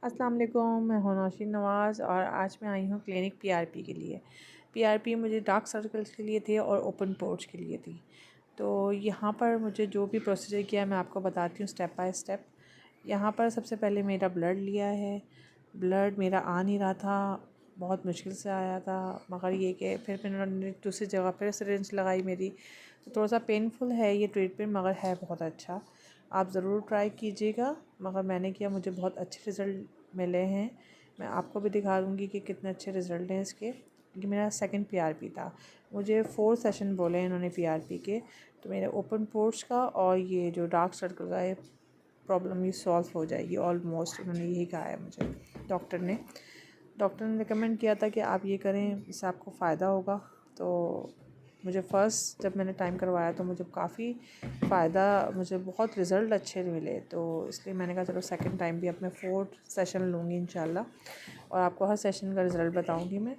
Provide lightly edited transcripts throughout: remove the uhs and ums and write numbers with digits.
अस्सलाम वालेकुम, मैं हूं नौशीन नवाज़ और आज मैं आई हूं क्लिनिक पीआरपी के लिए। पीआरपी मुझे डार्क सर्कल्स के लिए थे और ओपन पोर्स के लिए थी। तो यहाँ पर मुझे जो भी प्रोसीजर किया मैं आपको बताती हूँ स्टेप बाय स्टेप। यहाँ पर सबसे पहले मेरा ब्लड लिया है। ब्लड मेरा आ नहीं रहा था, बहुत मुश्किल से आया था, मगर ये कि फिर उन्होंने दूसरी जगह पर सिरिंज लगाई मेरी। तो थोड़ा सा पेनफुल है ये ट्रीटमेंट, मगर है बहुत अच्छा। आप ज़रूर ट्राई कीजिएगा। मगर मैंने किया, मुझे बहुत अच्छे रिज़ल्ट मिले हैं। मैं आपको भी दिखा दूँगी कि कितने अच्छे रिज़ल्ट हैं इसके। ये मेरा सेकंड पीआरपी था। मुझे 4 सेशन बोले इन्होंने पीआरपी के। तो मेरे ओपन पोर्स का और ये जो डार्क सर्कल का है प्रॉब्लम, ये सॉल्व हो जाएगी ऑलमोस्ट, उन्होंने यही कहा है मुझे डॉक्टर ने रिकमेंड किया था कि आप ये करें, इससे आपको फ़ायदा होगा। तो मुझे फ़र्स्ट जब मैंने टाइम करवाया तो मुझे काफ़ी फ़ायदा, मुझे बहुत रिज़ल्ट अच्छे मिले। तो इसलिए मैंने कहा चलो सेकंड टाइम भी अब मैं 4th सेशन लूँगी इंशाल्लाह, और आपको हर सेशन का रिज़ल्ट बताऊँगी मैं।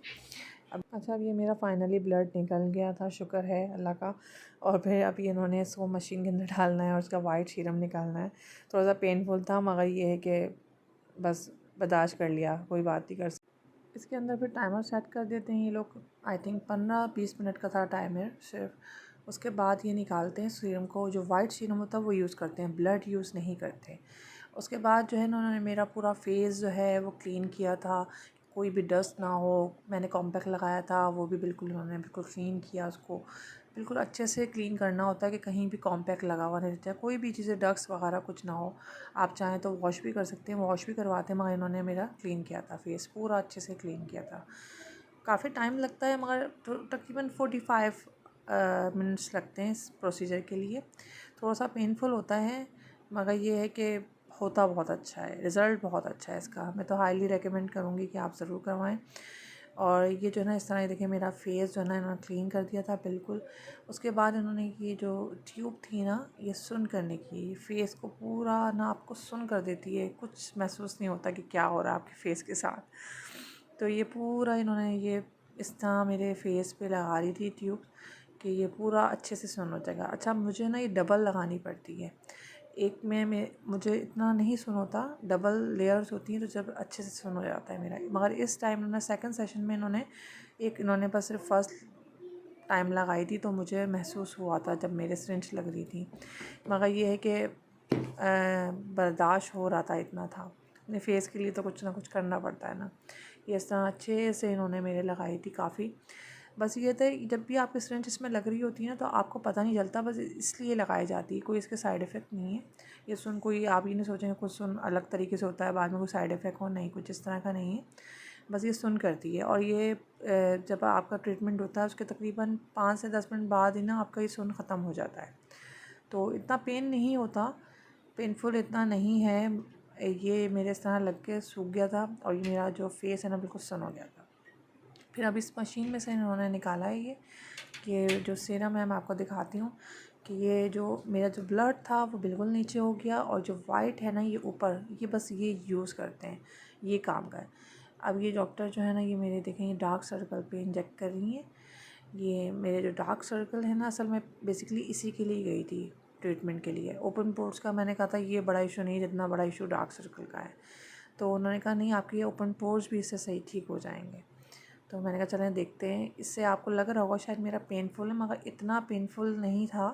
अब ये मेरा फाइनली ब्लड निकल गया था, शुक्र है अल्लाह का। और फिर अभी इन्होंने इसको मशीन के अंदर डालना है और उसका वाइट सीरम निकालना है। थोड़ा सा पेनफुल था, मगर ये है कि बस बर्दाश्त कर लिया, कोई बात नहीं कर। इसके अंदर फिर टाइमर सेट कर देते हैं ये लोग। आई थिंक 15-20 मिनट का था टाइमर सिर्फ। उसके बाद ये निकालते हैं सीरम को। जो वाइट सीरम होता है वो यूज़ करते हैं, ब्लड यूज़ नहीं करते। उसके बाद जो है ना, उन्होंने मेरा पूरा फेस जो है वो क्लीन किया था, कोई भी डस्ट ना हो। मैंने कॉम्पैक्ट लगाया था, वो भी बिल्कुल उन्होंने बिल्कुल क्लीन किया उसको। बिल्कुल अच्छे से क्लीन करना होता है कि कहीं भी कॉम्पैक्ट लगा हुआ नहीं रहता है, कोई भी चीज़ें डस्ट वगैरह कुछ ना हो। आप चाहें तो वॉश भी कर सकते हैं, वॉश भी करवाते हैं, मगर इन्होंने मेरा क्लीन किया था, फेस पूरा अच्छे से क्लीन किया था। काफ़ी टाइम लगता है, मगर तकरीबन 45 मिनट्स लगते हैं इस प्रोसीजर के लिए। थोड़ा सा पेनफुल होता है, मगर ये है कि होता बहुत अच्छा है, रिज़ल्ट बहुत अच्छा है इसका। मैं तो हाईली रेकमेंड करूँगी कि आप ज़रूर करवाएं। और ये जो है ना, इस तरह देखिए मेरा फेस जो है ना इन्होंने क्लीन कर दिया था बिल्कुल। उसके बाद इन्होंने ये जो ट्यूब थी ना, ये सुन करने की, फेस को पूरा ना आपको सुन कर देती है, कुछ महसूस नहीं होता कि क्या हो रहा है आपके फेस के साथ। तो ये पूरा इन्होंने ये इस तरह मेरे फेस पे लगा रही थी ट्यूब, कि ये पूरा अच्छे से सुन हो जाएगा। अच्छा, मुझे ना ये डबल लगानी पड़ती है, एक में मुझे इतना नहीं सुन होता, डबल लेयर्स होती हैं तो जब अच्छे से सुन हो जाता है मेरा। मगर इस टाइम उन्होंने सेकंड सेशन में इन्होंने बस सिर्फ फर्स्ट टाइम लगाई थी, तो मुझे महसूस हुआ था जब मेरे सिरिंज लग रही थी। मगर ये है कि बर्दाश्त हो रहा था, इतना था। अपने फेस के लिए तो कुछ ना कुछ करना पड़ता है ना। ये इस तरह अच्छे से इन्होंने मेरे लगाई थी काफ़ी। बस ये था, जब भी आपकी सिरिंज इसमें लग रही होती है ना, तो आपको पता नहीं चलता, बस इसलिए लगाई जाती है, कोई इसके साइड इफ़ेक्ट नहीं है। ये सुन कोई आप ये नहीं सोचेंगे कुछ सुन अलग तरीके से होता है बाद में कोई साइड इफ़ेक्ट हो, नहीं, कुछ इस तरह का नहीं है। बस ये सुन करती है। और ये जब आपका ट्रीटमेंट होता है उसके तकरीबन 5 से 10 मिनट बाद ही ना आपका ये सुन ख़त्म हो जाता है। तो इतना पेन नहीं होता, पेनफुल इतना नहीं है। ये मेरे इस तरह लग के सूख गया था और ये मेरा जो फेस है ना बिल्कुल सन हो गया था। फिर अब इस मशीन में से इन्होंने निकाला है ये जो सीरम है, मैं आपको दिखाती हूँ कि ये जो मेरा जो ब्लड था वो बिल्कुल नीचे हो गया, और जो वाइट है ना ये ऊपर, ये बस ये यूज़ करते हैं, ये काम का है। अब ये डॉक्टर जो है ना, ये मेरे देखें ये डार्क सर्कल पे इंजेक्ट कर रही हैं। ये मेरे जो डार्क सर्कल है ना, असल में बेसिकली इसी के लिए गई थी ट्रीटमेंट के लिए। ओपन पोर्स का मैंने कहा था ये बड़ा इशू नहीं, जितना बड़ा इशू डार्क सर्कल का है। तो उन्होंने कहा नहीं, आपके ये ओपन पोर्स भी इससे सही ठीक हो जाएंगे। तो मैंने कहा चलें देखते हैं। इससे आपको लग रहा होगा शायद मेरा पेनफुल है, मगर इतना पेनफुल नहीं था,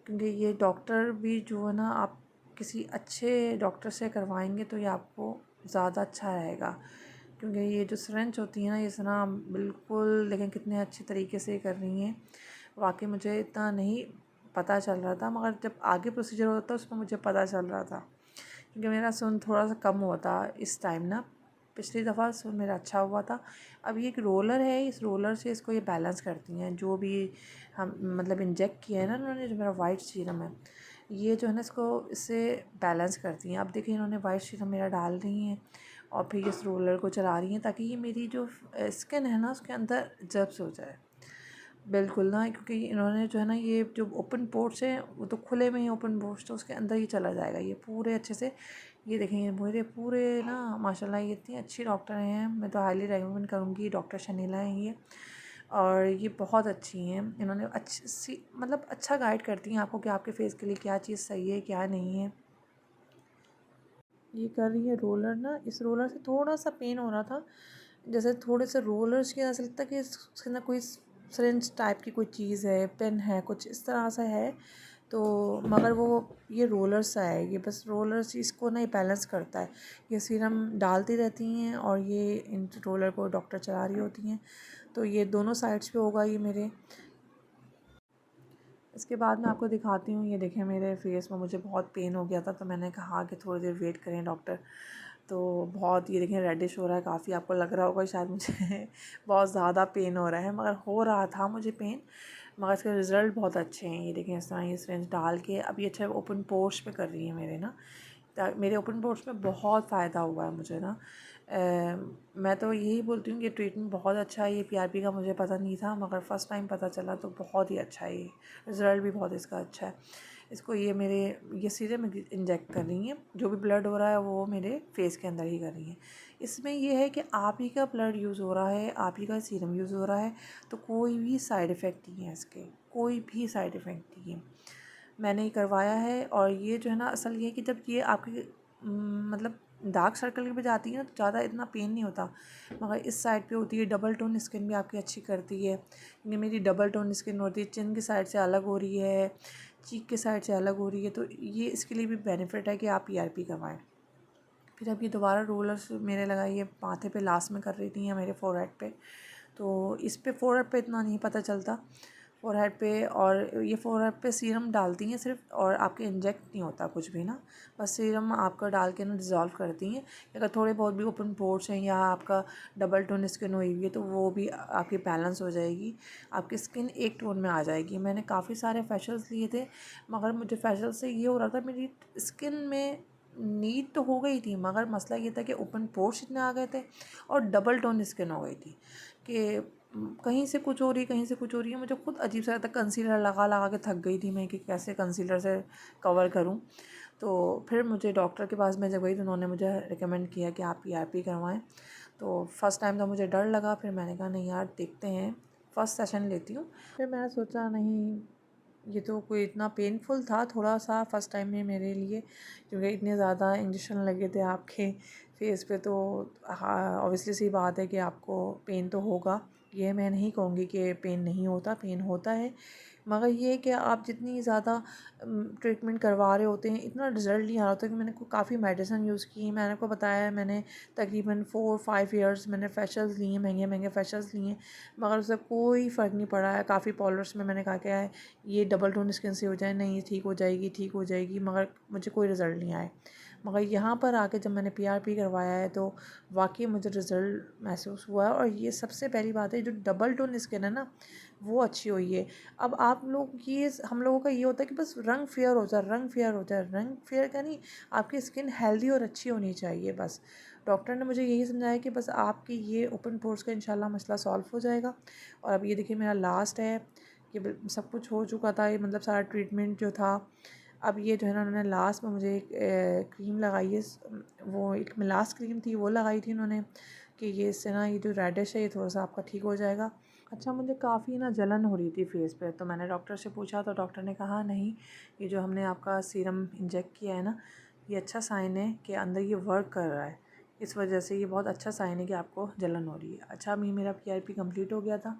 क्योंकि ये डॉक्टर भी जो है ना, आप किसी अच्छे डॉक्टर से करवाएंगे तो ये आपको ज़्यादा अच्छा रहेगा। क्योंकि ये जो सिरिंज होती है ना, ये ना बिल्कुल, लेकिन कितने अच्छे तरीके से कर रही हैं। वाकई मुझे इतना नहीं पता चल रहा था, मगर जब आगे प्रोसीजर होता है उसमें मुझे पता चल रहा था, क्योंकि मेरा सुन थोड़ा सा कम हुआ था इस टाइम ना। पिछली दफ़ा सुन मेरा अच्छा हुआ था। अब ये एक रोलर है, इस रोलर से इसको ये बैलेंस करती हैं, जो भी हम मतलब इंजेक्ट किया है ना उन्होंने, जो मेरा वाइट सीरम है, ये जो है ना इसको इससे बैलेंस करती हैं। अब देखिए इन्होंने वाइट सीरम मेरा डाल रही हैं और फिर इस रोलर को चला रही हैं, ताकि ये मेरी जो स्किन है ना उसके अंदर जब्स हो जाए बिल्कुल ना। क्योंकि इन्होंने जो है ना, ये जो ओपन पोर्ट्स हैं वो तो खुले में ही ओपन पोर्ट्स, तो उसके अंदर ही चला जाएगा ये पूरे अच्छे से। ये देखेंगे मेरे पूरे ना, माशाल्लाह ये इतनी अच्छी डॉक्टर हैं, मैं तो हाईली रेकमेंड करूँगी। डॉक्टर शनीला हैं ये, और ये बहुत अच्छी हैं। इन्होंने अच्छी सी मतलब अच्छा गाइड करती हैं आपको कि आपके फेस के लिए क्या चीज़ सही है क्या नहीं है। ये कर रही है रोलर ना, इस रोलर से थोड़ा सा पेन हो रहा था, जैसे थोड़े से रोलर्स की ऐसा लगता है कि इसके अंदर कोई सिरिंज टाइप की कोई चीज़ है, पेन है, कुछ इस तरह से है। तो मगर वो ये रोलर्स सा है, ये बस रोलर्स इसको ना बैलेंस करता है। ये सीरम डालती रहती हैं और ये इन रोलर को डॉक्टर चला रही होती हैं। तो ये दोनों साइड्स पे होगा ये मेरे। इसके बाद मैं आपको दिखाती हूँ। ये देखें मेरे फेस में मुझे बहुत पेन हो गया था, तो मैंने कहा कि थोड़ी देर वेट करें डॉक्टर। तो बहुत ये देखें रेडिश हो रहा है काफ़ी, आपको लग रहा होगा शायद मुझे बहुत ज़्यादा पेन हो रहा है, मगर हो रहा था मुझे पेन, मगर इसके रिज़ल्ट बहुत अच्छे हैं। ये देखें इस तरह ये सिरिंज डाल के अब ये अच्छा ओपन पोर्स पे कर रही है मेरे ना, मेरे ओपन पोर्स में बहुत फ़ायदा हुआ है मुझे ना। मैं तो यही बोलती हूँ कि ट्रीटमेंट बहुत अच्छा है। ये पीआरपी का मुझे पता नहीं था, मगर फ़र्स्ट टाइम पता चला तो बहुत ही अच्छा है। ये रिज़ल्ट भी बहुत इसका अच्छा है। इसको ये सीरम इंजेक्ट कर रही हैं, जो भी ब्लड हो रहा है वो मेरे फेस के अंदर ही कर रही हैं। इसमें ये है कि आप ही का ब्लड यूज़ हो रहा है, आप ही का सीरम यूज़ हो रहा है, तो कोई भी साइड इफ़ेक्ट नहीं है इसके, कोई भी साइड इफ़ेक्ट नहीं है। मैंने ही करवाया है। और ये जो है ना, असल ये है कि जब ये आपके मतलब डार्क सर्कल पे जाती है ना, तो ज़्यादा इतना पेन नहीं होता, मगर इस साइड पे होती है। डबल टोन स्किन भी आपकी अच्छी करती है। ये मेरी डबल टोन स्किन होती है, चिन की साइड से अलग हो रही है, चीक के साइड से अलग हो रही है, तो ये इसके लिए भी बेनिफिट है कि आप पीआरपी करवाएं। फिर अब ये दोबारा रोलर्स मेरे लगाइए, माथे पे लास्ट में कर रही थी या मेरे फोरहेड पे, तो इस पे फोरहेड पे इतना नहीं पता चलता, फोरहेड पे। और ये फोरहेड पे सीरम डालती हैं सिर्फ, और आपके इंजेक्ट नहीं होता कुछ भी ना, बस सीरम आपका डाल के ना डिज़ोल्व करती हैं। अगर थोड़े बहुत भी ओपन पोर्स हैं या आपका डबल टोन स्किन हुई हुई है, तो वो भी आपकी बैलेंस हो जाएगी, आपकी स्किन एक टोन में आ जाएगी। मैंने काफ़ी सारे फेशियल्स लिए थे, मगर मुझे फेशियल से ये हो रहा था, मेरी स्किन में नीट तो हो गई थी, मगर मसला ये था कि ओपन पोर्स इतने आ गए थे और डबल टोन स्किन हो गई थी कि कहीं से कुछ हो रही, कहीं से कुछ हो रही है। मुझे खुद अजीब सा लगता, कंसीलर लगा लगा के थक गई थी मैं कि कैसे कंसीलर से कवर करूं। तो फिर मुझे डॉक्टर के पास मैं जब गई तो उन्होंने मुझे रिकमेंड किया कि आप पीआरपी करवाएं। तो फर्स्ट टाइम तो मुझे डर लगा, फिर मैंने कहा नहीं यार देखते हैं, फ़र्स्ट सेशन लेती हूँ। फिर मैंने सोचा नहीं, ये तो कोई इतना पेनफुल था थोड़ा सा फ़र्स्ट टाइम में मेरे लिए, क्योंकि इतने ज़्यादा इंजेक्शन लगे थे आपके फेस पे। तो हाँ, ऑब्वियसली सी बात है कि आपको पेन तो होगा, ये मैं नहीं कहूँगी कि पेन नहीं होता, पेन होता है, मगर ये है कि आप जितनी ज़्यादा ट्रीटमेंट करवा रहे होते हैं, इतना रिज़ल्ट नहीं आ रहा होता। कि मैंने काफ़ी मेडिसिन यूज़ की, मैंने आपको बताया है, मैंने तकरीबन 4-5 ईयर्स मैंने फेशियल्स लिए, महंगे महंगे फेशियल्स लिए, मगर उससे कोई फ़र्क नहीं पड़ा है। काफ़ी पार्लर्स में मैंने कहा क्या है ये डबल टोन स्किन से हो जाए, नहीं ये ठीक हो जाएगी, ठीक हो जाएगी, मगर मुझे कोई रिज़ल्ट नहीं आए। मगर यहाँ पर आके जब मैंने पीआरपी करवाया है, तो वाकई मुझे रिज़ल्ट महसूस हुआ है। और ये सबसे पहली बात है, जो डबल टोन स्किन है ना, वो अच्छी हुई है। अब आप लोग ये हम लोगों का ये होता है कि बस रंग फेयर हो जाए, रंग फेयर हो जाए, रंग फेयर का नहीं, आपकी स्किन हेल्दी और अच्छी होनी चाहिए बस। डॉक्टर ने मुझे यही समझाया कि बस आपकी ये ओपन पोर्स का इंशाल्लाह मसला सॉल्व हो जाएगा। और अब ये देखिए मेरा लास्ट है, ये सब कुछ हो चुका था, ये मतलब सारा ट्रीटमेंट जो था। अब ये जो है ना, उन्होंने लास्ट में मुझे एक क्रीम लगाई है, वो एक मिलास क्रीम थी, वो लगाई थी उन्होंने, कि ये इससे ना ये जो रेडिश है ये थोड़ा सा आपका ठीक हो जाएगा। अच्छा, मुझे काफ़ी ना जलन हो रही थी फेस पे, तो मैंने डॉक्टर से पूछा, तो डॉक्टर ने कहा नहीं, ये जो हमने आपका सीरम इंजेक्ट किया है ना, ये अच्छा साइन है कि अंदर ये वर्क कर रहा है, इस वजह से ये बहुत अच्छा साइन है कि आपको जलन हो रही है। अच्छा, अभी मेरा पीआरपी कंप्लीट हो गया था,